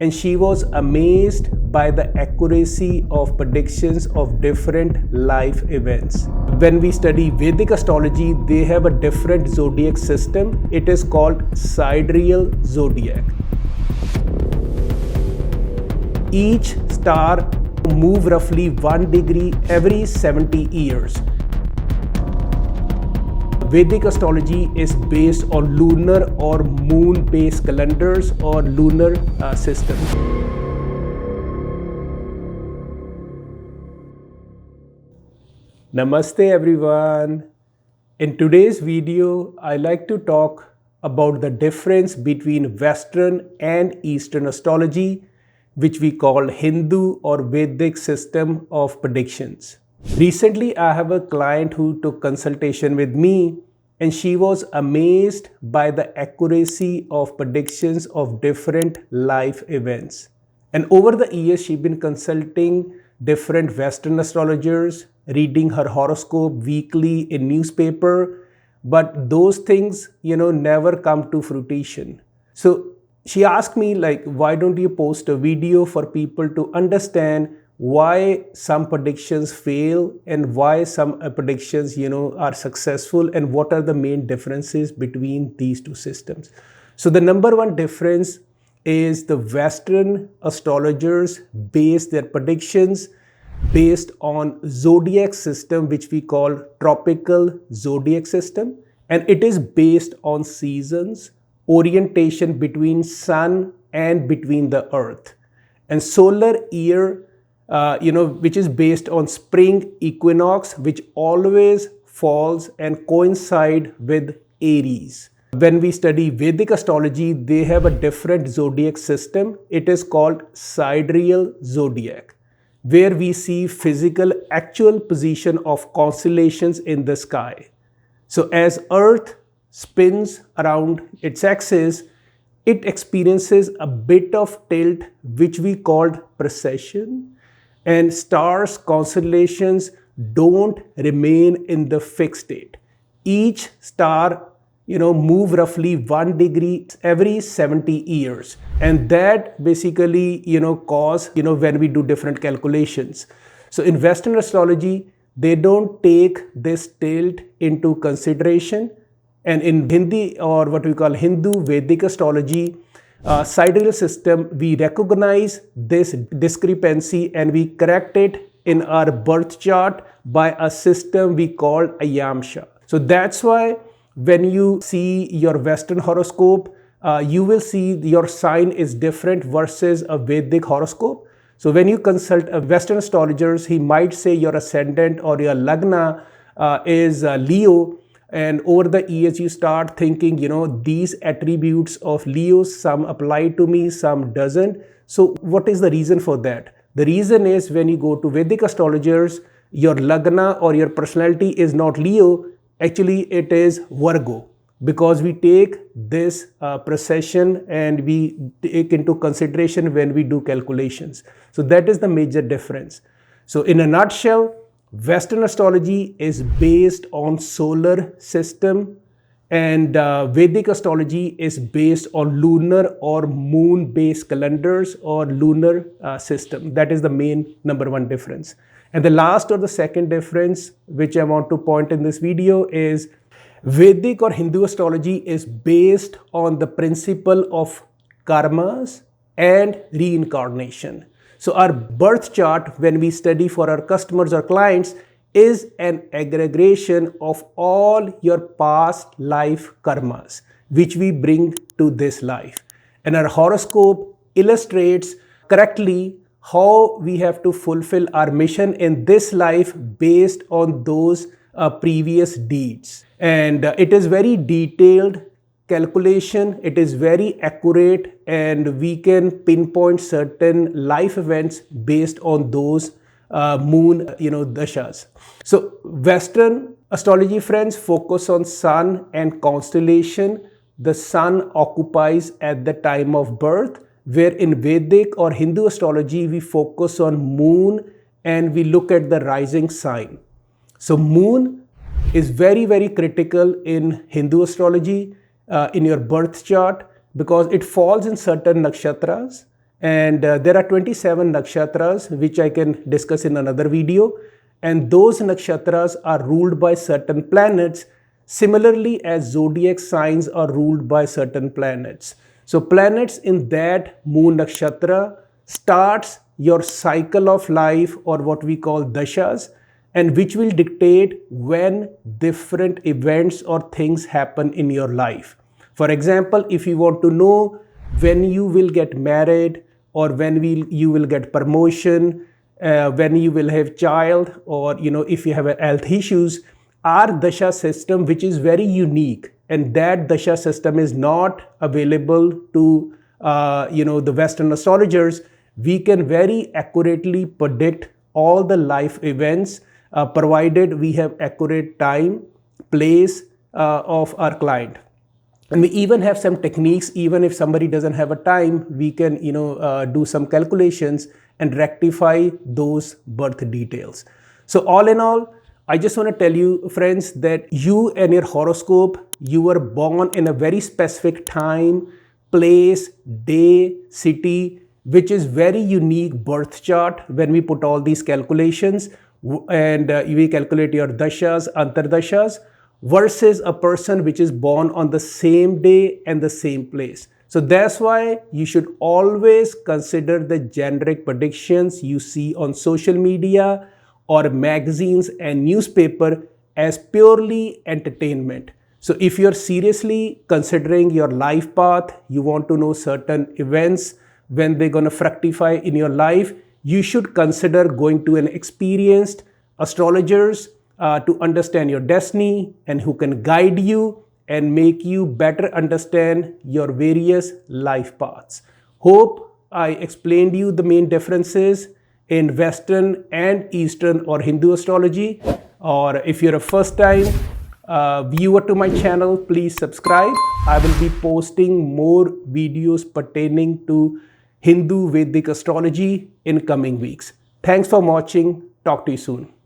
and she was amazed by the accuracy of predictions of different life events. When we study Vedic astrology, they have a different zodiac system. It is called Sidereal Zodiac. Each star moves roughly 1 degree every 70 years. Vedic astrology is based on lunar or moon-based calendars or lunar systems. Namaste everyone. In today's video, I like to talk about the difference between Western and Eastern astrology, which we call Hindu or Vedic system of predictions. Recently, I have a client who took consultation with me, and she was amazed by the accuracy of predictions of different life events. And over the years, she's been consulting different Western astrologers, reading her horoscope weekly in newspaper, but those things, never come to fruition. So she asked me, why don't you post a video for people to understand why some predictions fail and why some predictions, are successful, and what are the main differences between these two systems. So the number one difference is the Western astrologers base their predictions based on zodiac system, which we call tropical zodiac system, and it is based on seasons, orientation between sun and between the earth, and solar year, which is based on spring equinox, which always falls and coincide with Aries. When we study Vedic astrology, they have a different zodiac system. It is called Sidereal Zodiac, where we see physical actual position of constellations in the sky. So as Earth spins around its axis, it experiences a bit of tilt, which we called precession, and stars, constellations don't remain in the fixed state. Each star, move roughly 1 degree every 70 years. And that basically, cause, when we do different calculations. So in Western astrology, they don't take this tilt into consideration. And in Hindi, or what we call Hindu Vedic astrology, sidereal system, we recognize this discrepancy and we correct it in our birth chart by a system we call a yamsha. So that's why when you see your Western horoscope, you will see your sign is different versus a Vedic horoscope. So when you consult a Western astrologer, he might say your ascendant or your lagna is Leo. And over the years, you start thinking, these attributes of Leo, some apply to me, some doesn't. So what is the reason for that? The reason is when you go to Vedic astrologers, your lagna or your personality is not Leo. Actually, it is Virgo, because we take this precession and we take into consideration when we do calculations. So that is the major difference. So in a nutshell, Western astrology is based on solar system, and Vedic astrology is based on lunar or moon-based calendars or lunar system. That is the main number one difference. And the last or the second difference, which I want to point in this video, is Vedic or Hindu astrology is based on the principle of karmas and reincarnation. So our birth chart, when we study for our customers or clients, is an aggregation of all your past life karmas, which we bring to this life. And our horoscope illustrates correctly how we have to fulfill our mission in this life based on those previous deeds. And it is very detailed calculation, it is very accurate, and we can pinpoint certain life events based on those moon dashas. So Western astrology friends focus on sun and constellation. The sun occupies at the time of birth, where in Vedic or Hindu astrology we focus on moon and we look at the rising sign. So moon is very, very critical in Hindu astrology in your birth chart, because it falls in certain nakshatras And there are 27 nakshatras, which I can discuss in another video. And those nakshatras are ruled by certain planets, similarly as zodiac signs are ruled by certain planets. So planets in that moon nakshatra starts your cycle of life, or what we call dashas, and which will dictate when different events or things happen in your life. For example, if you want to know when you will get married, or when you will get promotion, when you will have child, or if you have health issues, our dasha system, which is very unique, and that dasha system is not available to the Western astrologers. We can very accurately predict all the life events, provided we have accurate time, place of our client. And we even have some techniques. Even if somebody doesn't have a time, we can do some calculations and rectify those birth details. So all in all, I just want to tell you, friends, that you and your horoscope, you were born in a very specific time, place, day, city, which is very unique birth chart. When we put all these calculations and we calculate your dashas, antardashas, versus a person which is born on the same day and the same place. So that's why you should always consider the generic predictions you see on social media or magazines and newspaper as purely entertainment. So if you're seriously considering your life path, you want to know certain events, when they're going to fructify in your life, you should consider going to an experienced astrologers to understand your destiny, and who can guide you and make you better understand your various life paths. Hope I explained you the main differences in Western and Eastern or Hindu astrology. Or if you're a first time viewer to my channel, please subscribe. I will be posting more videos pertaining to Hindu Vedic astrology in coming weeks. Thanks for watching. Talk to you soon.